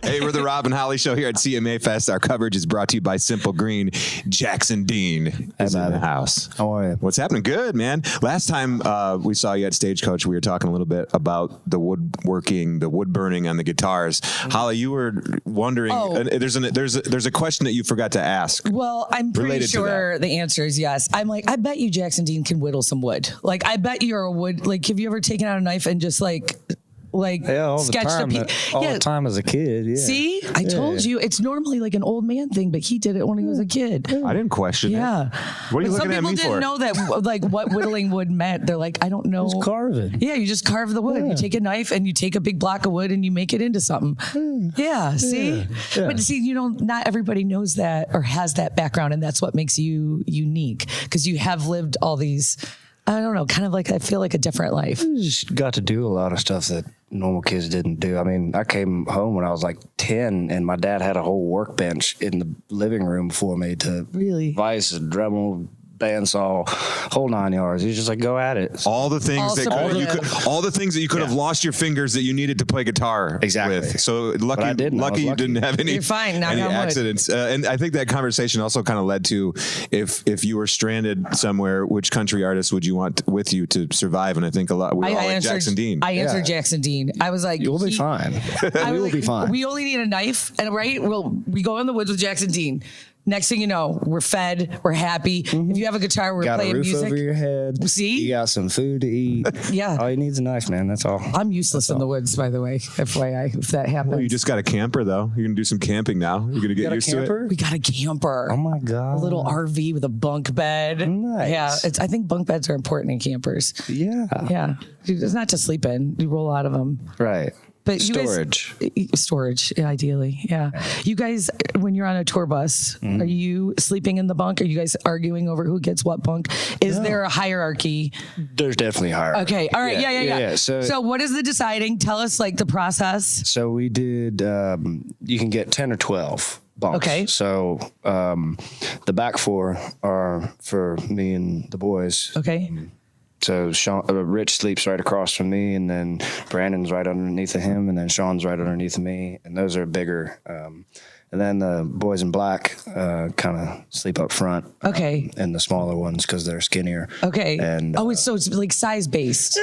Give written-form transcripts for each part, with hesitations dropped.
Hey, we're the Rob and Holly Show here at CMA Fest. Our coverage is brought to you by Simple Green. Jackson Dean is in the house. How are you? What's happening? Good, man. Last time we saw you at Stagecoach, we were talking a little bit about the woodworking, the wood burning on the guitars. Holly, you were wondering. There's a question that you forgot to ask. Well, I'm pretty sure the answer is yes. I'm like, I bet you Jackson Dean can whittle some wood. Like, I bet you're a wood. Like, have you ever taken out a knife and just all the time as a kid. Yeah. See, I told you it's normally like an old man thing, but he did it when he was a kid. I didn't question it. Yeah. What are you looking at me for? Some people didn't know that, like what whittling wood meant. They're like, I don't know. Just carving. Yeah, you just carve the wood. You take a knife and you take a big block of wood and you make it into something. Yeah. See, but see, not everybody knows that or has that background, and that's what makes you unique because you have lived all these. I don't know, kind of like I feel like a different life. I just got to do a lot of stuff that normal kids didn't do. I mean, I came home when I was like 10, and my dad had a whole workbench in the living room for me to vise a Dremel, bandsaw, whole 9 yards. He's just like, go at it. All the things that you could have lost your fingers that you needed to play guitar with. So lucky you didn't have any. You're fine. Any accidents. And I think that conversation also kind of led to if you were stranded somewhere, which country artist would you want with you to survive? And I think we all like Jackson Dean. I answered Jackson Dean. I was like, you'll be fine. We will be fine. We only need a knife, and we go in the woods with Jackson Dean. Next thing you know, we're fed, we're happy. If you have a guitar, we're playing music. Got a roof over your head. See? You got some food to eat. Yeah. All you need is a knife, man. That's all. I'm useless in the woods, by the way, FYI, if that happens. Well, you just got a camper, though. You're going to do some camping now. You're going to get used to it. We got a camper. Oh, my God. A little RV with a bunk bed. Nice. Yeah. I think bunk beds are important in campers. Yeah. Yeah. It's not to sleep in. You roll out of them. Right. But storage, ideally, yeah. You guys, when you're on a tour bus, are you sleeping in the bunk? Are you guys arguing over who gets what bunk? Is there a hierarchy? There's definitely a hierarchy. Okay, all right, yeah. So what is the deciding? Tell us like the process. So we did. You can get 10 or 12 bunks. Okay. So the back four are for me and the boys. Okay. So Rich sleeps right across from me, and then Brandon's right underneath of him, and then Sean's right underneath of me, and those are bigger. And then the boys in black kind of sleep up front. Okay. And the smaller ones because they're skinnier. Okay. And so it's like size based.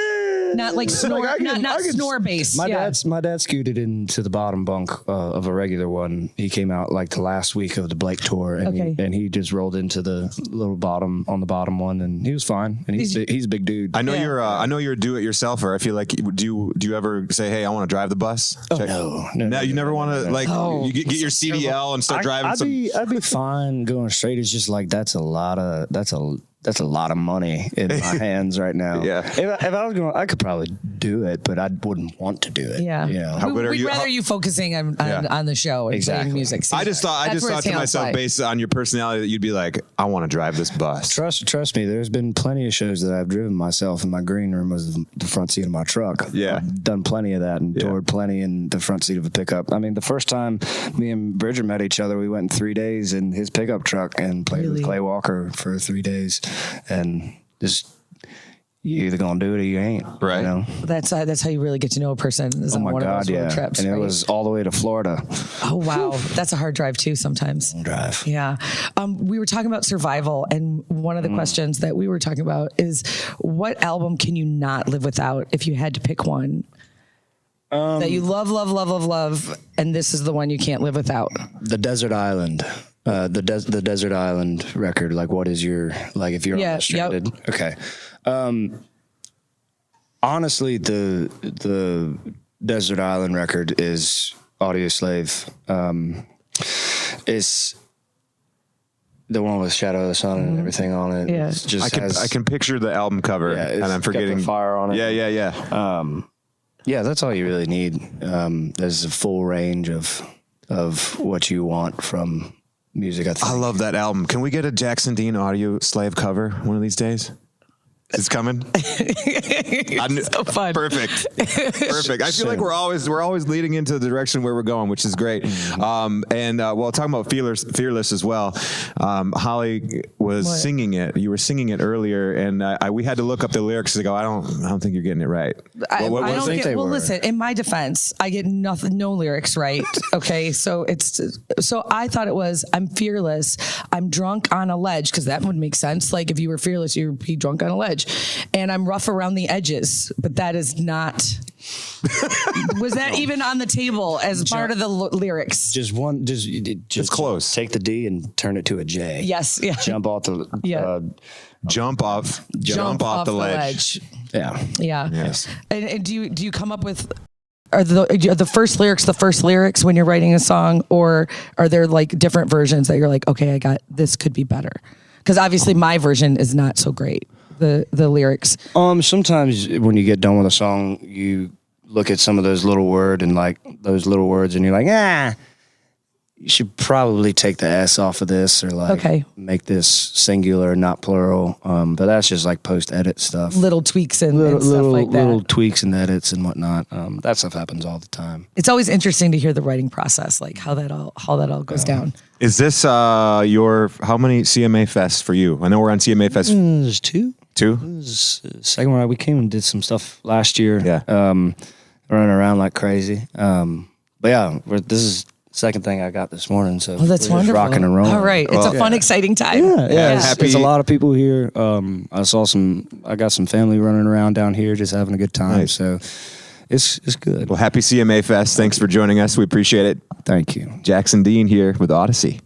Not like snore, not snore based. My dad scooted into the bottom bunk of a regular one. He came out like the last week of the Blake tour, and he just rolled into the little bottom on the bottom one, and he was fine. And he's a big dude. I know you're a do-it-yourselfer. I feel like do you ever say, hey, I want to drive the bus? Oh, no, you never want to you get your CDL and start driving. I'd be fine going straight. It's just like that's a lot of money in my hands right now. Yeah. If I was going, I could probably do it, but I wouldn't want to do it. Yeah. You know? We'd rather you focusing on the show and playing music. I just thought to myself, based on your personality, that you'd be like, I want to drive this bus. Trust me. There's been plenty of shows that I've driven myself, and my green room was the front seat of my truck. Yeah. I've done plenty of that and toured plenty in the front seat of a pickup. I mean, the first time me and Bridger met each other, we went in 3 days in his pickup truck and played with Clay Walker for 3 days, and just you either gonna do it or you ain't. Right. You know? That's how you really get to know a person. Is on one of those road trips. And it was all the way to Florida. Oh wow, that's a hard drive too. Sometimes. Drive. Yeah. We were talking about survival, and one of the questions that we were talking about is, what album can you not live without if you had to pick one? That you love, and this is the one you can't live without. The Desert Island. The Desert Island record. Like, what is your, like, if you're on stranded? Yep. Okay. Honestly, the Desert Island record is Audio Slave. It's the one with Shadow of the Sun and everything on it. Yeah. It's just I can picture the album cover, and I'm forgetting got the fire on it. Yeah. Yeah, that's all you really need. There's a full range of what you want from music. I think. I love that album. Can we get a Jackson Dean Audio Slave cover one of these days? It's coming. So fun. Perfect. I feel like we're always leading into the direction where we're going, which is great. Well, talking about Fearless as well. Holly was singing it. You were singing it earlier, and we had to look up the lyrics to go. I don't think you're getting it right. Listen. In my defense, I get no lyrics right. Okay, so I thought it was I'm fearless. I'm drunk on a ledge because that would make sense. Like if you were fearless, you'd be drunk on a ledge. And I'm rough around the edges, but that is not. Was that even on the table as part of the lyrics? Just it's close. Take the D and turn it to a J. Yes. Yeah. Jump off the. Jump off the ledge. Yeah. Yeah. Yes. And do you come up with? Are the first lyrics when you're writing a song, or are there like different versions that you're like, okay, I got this could be better? Because obviously my version is not so great. The lyrics. Sometimes when you get done with a song, you look at some of those little words, and you're like, you should probably take the S off of this, or make this singular, not plural. But that's just like post-edit stuff. Little tweaks and stuff like that. Little tweaks and edits and whatnot. That stuff happens all the time. It's always interesting to hear the writing process, like how that all goes down. Is this how many CMA Fests for you? I know we're on CMA Fest. There's two. Two? This is the second one. We came and did some stuff last year. Yeah. Running around like crazy. But yeah, this is the second thing I got this morning. So that's wonderful. Rocking and rolling. All right. It's a fun, exciting time. Yeah. It's a lot of people here. I got some family running around down here just having a good time. Nice. So it's good. Well, happy CMA Fest. Thanks for joining us. We appreciate it. Thank you. Jackson Dean here with Audacy.